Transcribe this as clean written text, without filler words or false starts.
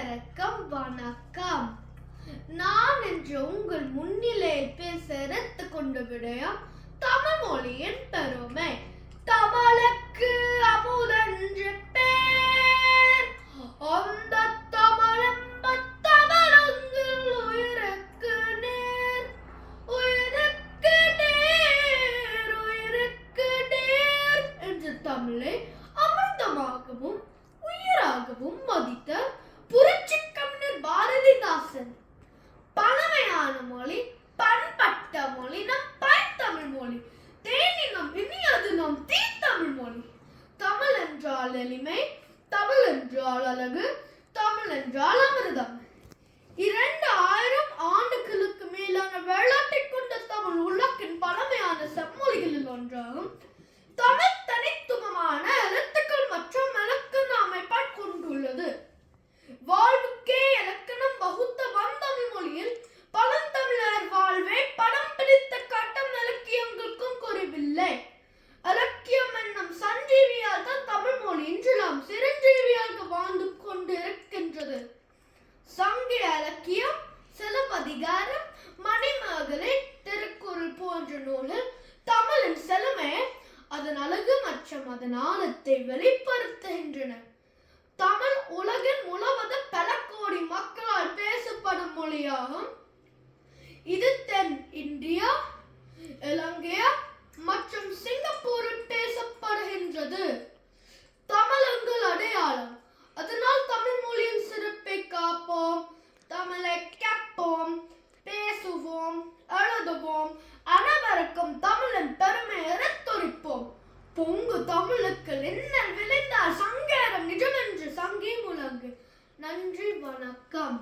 அனைவருக்கும் வணக்கம். நான் இன்று உங்கள் முன்னிலையில் பேச எடுத்துக்கொண்ட விடயம் தமிழ் மொழியின் பெருமை. தமிழுக்கு அமுதென்று பேர், அந்த தமிழெங்கள் உயிருக்கு நேர், உயிருக்கு நேர், உயிருக்கு நேர் என்று தமிழை அமிர்தமாகவும் உயிராகவும் மதித்த புரட்சி கவிஞர் பாரதிதாசன். பழமையான மொழி, பண்பட்ட மொழி நம் பைந்தமிழ் மொழி. தேனினம் இனியது நம் தீத்தமிழ் மொழி. தமிழ் என்றால் எளிமை, தமிழ் என்றால் அழகு, தமிழ் என்றால் அமிர்தம். 2000 ஆண்டுகளுக்கு மேலான வரலாற்றை கொண்ட தமிழ் உலகின் பழமையான செம்மொழிகளில் ஒன்றாகும். தமிழ் தனித்துவமான எழுத்துக்கள் மற்றும் இலக்கண அமைப்பை கொண்டுள்ளது. வாழ்வுக்கே இலக்கணம் வகுத்த வந்தமிழ் மொழியில் பழந்தமிழர் வாழ்வை படம் பிடித்த கட்டம் இலக்கியங்களுக்கும் குறைவில்லை. இலக்கியம் என்னும் சஞ்சீவியால் தான் தமிழ் மொழி இன்று நாம் சிரஞ்சீவியாக வாழ்ந்து கொண்டு இருக்கின்றது. சங்க இலக்கியம், சிலப்பதிகாரம், மணிமேகலை, திருக்குறள் போன்ற நூலில் தமிழின் செழுமையை, அதன் அழகு மற்றும் அதன் ஆழத்தை வெளிப்படுத்துகின்றன. தமிழ் உலகின் முழுவதும் பல கோடி மக்களால் பேசப்படும் மொழியாகும். இது தென் இந்தியா, இலங்கை மற்றும் சிங்கப்பூரில் பேசப்படுகின்றது. தமிழ் எங்கள் அடையாளம். அதனால் தமிழ் மொழியின் சிறப்பை காப்போம், தமிழை கேட்போம், பேசுவோம், எழுதுவோம், அனைவருக்கும் தமிழின் பெருமை எடுத்துரைப்போம். பொங்கு தமிழுக்கு என்ன விளைந்தால் சங்கேரம் நிஜமென்று சங்கே முழங்கு. நன்றி, வணக்கம்.